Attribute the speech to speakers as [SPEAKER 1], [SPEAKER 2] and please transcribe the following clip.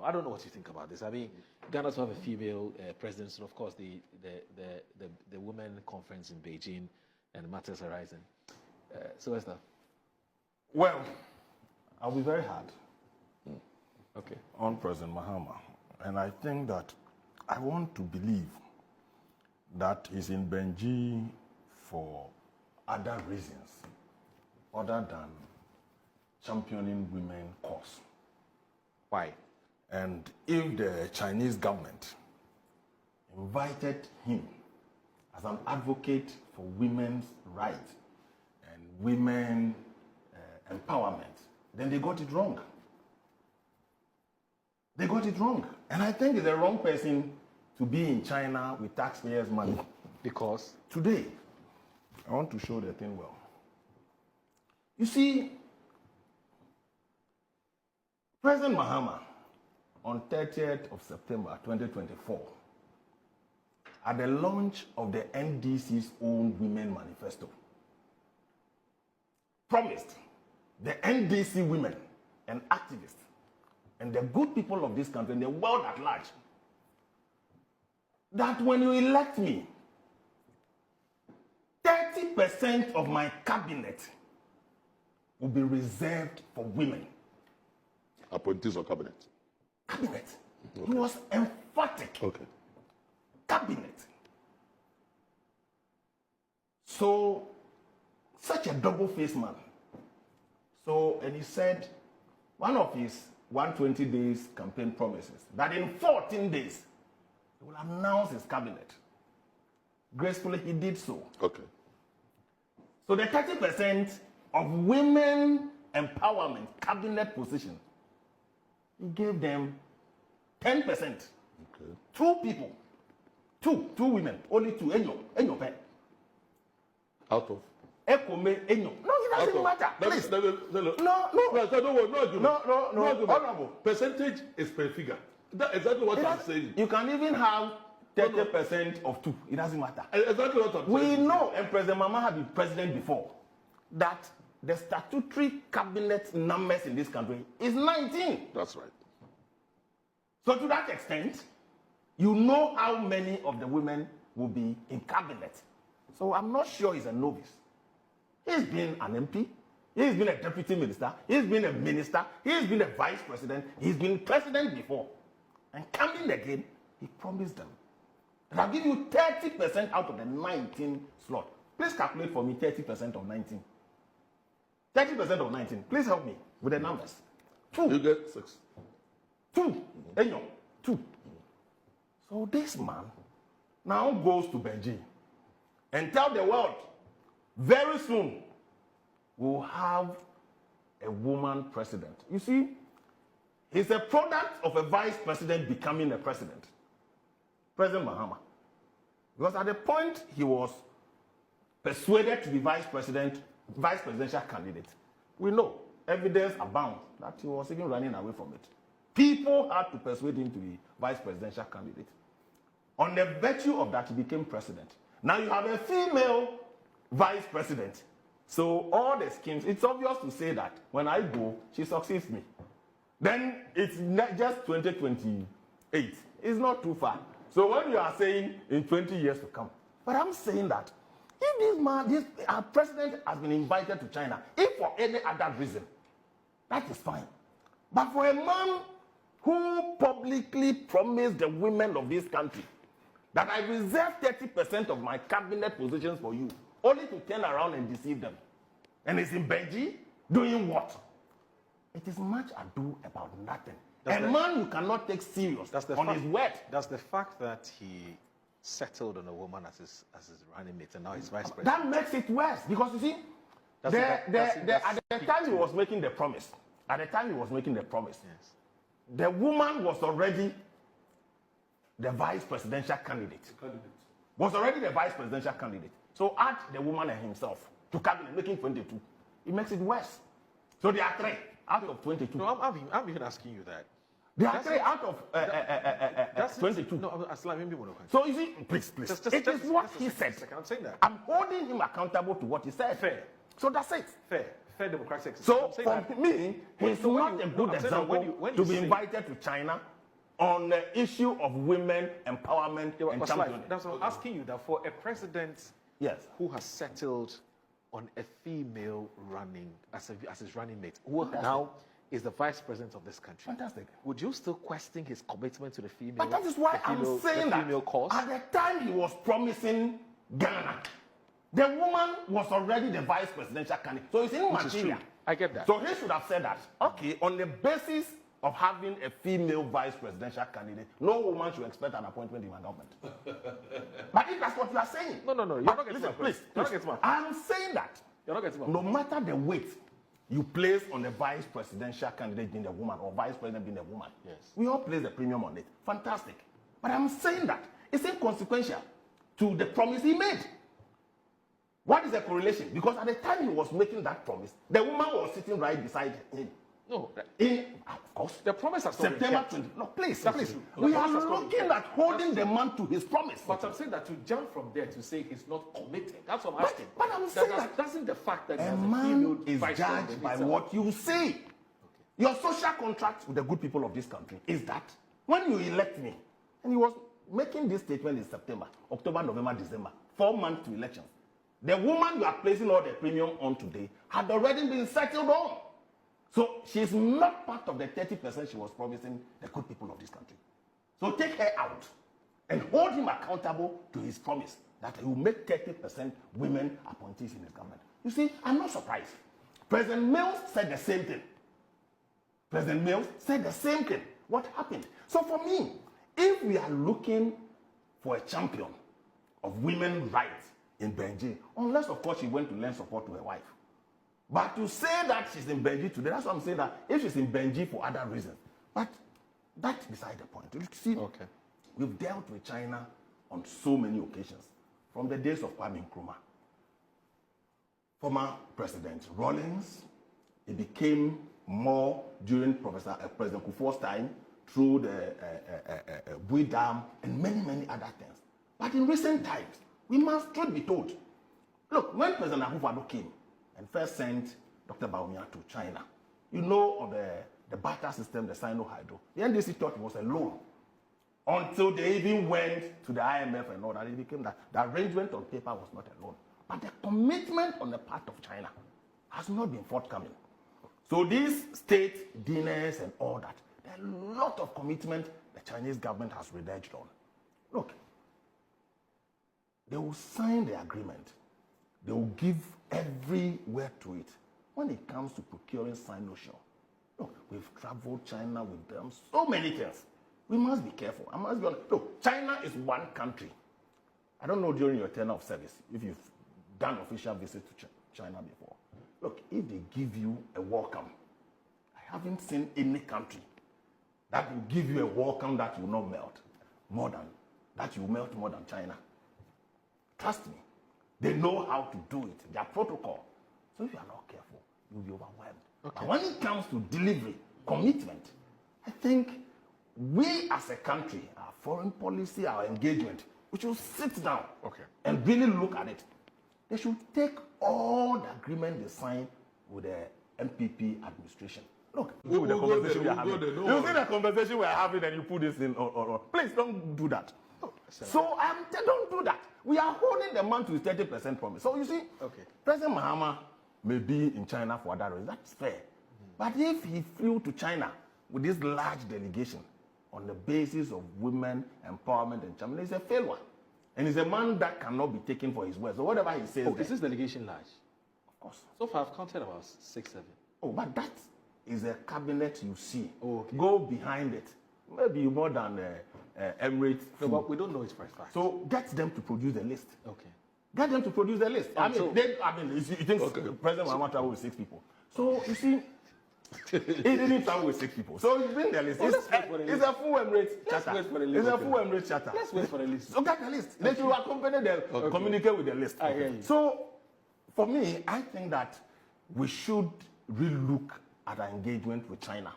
[SPEAKER 1] I don't know what you think about this. I mean, Ghana to have a female president, so of course the women conference in Beijing and matters arising. So Esther.
[SPEAKER 2] Well, I'll be very hard.
[SPEAKER 1] Okay.
[SPEAKER 2] On President Mahama, and I think that I want to believe that he's in Benji for other reasons other than championing women's cause.
[SPEAKER 1] Why?
[SPEAKER 2] And if the Chinese government invited him as an advocate for women's rights and women empowerment, then they got it wrong. They got it wrong. And I think he's the wrong person to be in China with taxpayers' money.
[SPEAKER 1] Because?
[SPEAKER 2] Today, I want to show the thing well. You see, President Mahama, on 30th of September 2024, at the launch of the NDC's own Women Manifesto, promised the NDC women and activists and the good people of this country and the world at large that when you elect me, 30% of my cabinet will be reserved for women.
[SPEAKER 3] Appointees or cabinet?
[SPEAKER 2] Cabinet.
[SPEAKER 3] Okay.
[SPEAKER 2] He was emphatic.
[SPEAKER 3] Okay.
[SPEAKER 2] Cabinet. So, such a double-faced man. So, and he said, one of his 120 days campaign promises, that in 14 days, he will announce his cabinet. Gracefully, he did so.
[SPEAKER 3] Okay.
[SPEAKER 2] So the 30% of women empowerment cabinet position, he gave them 10%.
[SPEAKER 3] Okay.
[SPEAKER 2] 2 people. Two women. Only 2. Enyo pen.
[SPEAKER 3] Out of?
[SPEAKER 2] Ekome Enyo. No, it doesn't matter. Please. No. Honorable.
[SPEAKER 3] Percentage is per figure. That's exactly what I'm saying.
[SPEAKER 2] You can even have 30% of 2. It doesn't matter.
[SPEAKER 3] Exactly what I'm saying.
[SPEAKER 2] We know, and President Mahama had been president before, that the statutory cabinet numbers in this country is 19.
[SPEAKER 3] That's right.
[SPEAKER 2] So to that extent, you know how many of the women will be in cabinet. So I'm not sure he's a novice. He's been an MP. He's been a deputy minister. He's been a minister. He's been a vice president. He's been president before. And coming again, he promised them that I'll give you 30% out of the 19 slot. Please calculate for me 30% of 19. 30% of 19. Please help me with the numbers. 2.
[SPEAKER 3] You get 6.
[SPEAKER 2] 2. Enyo. 2. So this man now goes to Beijing and tell the world, very soon, we'll have a woman president. You see, he's a product of a vice president becoming a president. President Mahama. Because at the point he was persuaded to be vice presidential candidate, we know, evidence abounds that he was even running away from it. People had to persuade him to be vice presidential candidate. On the virtue of that, he became president. Now you have a female vice president. So all the schemes, it's obvious to say that when I go, she succeeds me. Then it's not just 2028. It's not too far. So when you are saying in 20 years to come, but I'm saying that if our president has been invited to China, if for any other reason, that is fine. But for a man who publicly promised the women of this country that I reserve 30% of my cabinet positions for you, only to turn around and deceive them, and is in Beijing doing what? It is much ado about nothing. Man you cannot take serious on his word.
[SPEAKER 1] Does the fact that he settled on a woman as his running mate and now he's vice president?
[SPEAKER 2] That makes it worse because you see, at the time he was making the promise, yes, the woman was already the vice presidential candidate. Was already the vice presidential candidate. So add the woman and himself to cabinet, making 22. It makes it worse. So there are 3 out of 22.
[SPEAKER 1] No, I'm even asking you that.
[SPEAKER 2] There are 3 out of 22.
[SPEAKER 1] No, maybe one.
[SPEAKER 2] So you see, please. It is what he said.
[SPEAKER 1] I'm saying that.
[SPEAKER 2] I'm holding him accountable to what he said.
[SPEAKER 1] Fair.
[SPEAKER 2] So that's it.
[SPEAKER 1] Fair. fair democratic exercise.
[SPEAKER 2] So for me, he's not a good example to be invited to China on the issue of women empowerment and championing.
[SPEAKER 1] That's what I'm asking you, that for a president who has settled on a female running as his running mate, who now is the vice president of this country.
[SPEAKER 2] Fantastic.
[SPEAKER 1] Would you still question his commitment to the female?
[SPEAKER 2] But that is why I'm saying that
[SPEAKER 1] cause?
[SPEAKER 2] at the time he was promising Ghana, the woman was already the vice presidential candidate. So it's immaterial.
[SPEAKER 1] I get that.
[SPEAKER 2] So he should have said that, okay, on the basis of having a female vice presidential candidate, no woman should expect an appointment in my government. But if that's what you are saying.
[SPEAKER 1] No. You're not getting
[SPEAKER 2] listen, please.
[SPEAKER 1] You're not getting
[SPEAKER 2] I'm saying that
[SPEAKER 1] you're not getting
[SPEAKER 2] no matter the weight you place on the vice presidential candidate being a woman or vice president being a woman, we all place the premium on it. Fantastic. But I'm saying that it's inconsequential to the promise he made. What is the correlation? Because at the time he was making that promise, the woman was sitting right beside him.
[SPEAKER 1] No.
[SPEAKER 2] Of course.
[SPEAKER 1] The promise has
[SPEAKER 2] September 20. No, please. We are looking at holding the man to his promise.
[SPEAKER 1] But I'm saying that to jump from there to say he's not committed, that's what I'm asking.
[SPEAKER 2] But I'm saying that
[SPEAKER 1] doesn't the fact that
[SPEAKER 2] a man is judged by what you say. Okay. Your social contract with the good people of this country is that when you elect me, and he was making this statement in September, October, November, December, 4 months to elections, the woman you are placing all the premium on today had already been settled on. So she's not part of the 30% she was promising the good people of this country. So take her out and hold him accountable to his promise that he will make 30% women appointees in his government. You see, I'm not surprised. President Mills said the same thing. What happened? So for me, if we are looking for a champion of women's rights in Beijing, unless of course she went to lend support to her wife. But to say that she's in Beijing today, that's what I'm saying, that if she's in Beijing for other reasons. But that's beside the point. You see, we've dealt with China on so many occasions. From the days of Kwame Nkrumah, former President Rawlings, it became more during President Kufuor's time, through the Bui Dam and many, many other things. But in recent times, we must truth be told. Look, when President Akufo-Addo came and first sent Dr. Bawumia to China, you know of the barter system, the Sino-Hydro. The NDC thought it was a loan. Until they even went to the IMF and all that, it became that the arrangement on paper was not a loan. But the commitment on the part of China has not been forthcoming. So these state dinners and all that, there are a lot of commitment the Chinese government has reneged on. Look, they will sign the agreement. They will give every word to it. When it comes to procuring Sino-Shell, look, we've traveled China with them, so many things. We must be careful. I must be honest. Look, China is one country. I don't know during your tenure of service if you've done official visits to China before. Look, if they give you a welcome, I haven't seen any country that will give you a welcome that will not melt more than China. Trust me. They know how to do it. Their protocol. So if you are not careful, you'll be overwhelmed. Okay. But when it comes to delivery, commitment, I think we as a country, our foreign policy, our engagement, we should sit down and really look at it. They should take all the agreement they signed with the MPP administration. Look, with the conversation we are having. You see the conversation we are having and you put this in. Please don't do that. So don't do that. We are holding the man to his 30% promise. So you see, President Mahama may be in China for other reasons. That's fair. But if he flew to China with this large delegation on the basis of women empowerment and championing, he's a failure. And he's a man that cannot be taken for his word. So whatever he says...
[SPEAKER 1] is this delegation large?
[SPEAKER 2] Of course.
[SPEAKER 1] So far I've counted about 6, 7.
[SPEAKER 2] But that is a cabinet you see. Go behind it. Maybe more than Emirates.
[SPEAKER 1] No, but we don't know it for a fact.
[SPEAKER 2] So get them to produce a list. Get them to produce a list. You think President Mahama traveled with 6 people. So you see, he didn't travel with 6 people. So he's been the list. It's a full Emirates charter. It's a full Emirates charter.
[SPEAKER 1] Let's wait for the list.
[SPEAKER 2] So get the list. They should accompany them, communicate with the list.
[SPEAKER 1] I hear you.
[SPEAKER 2] So for me, I think that we should relook at our engagement with China.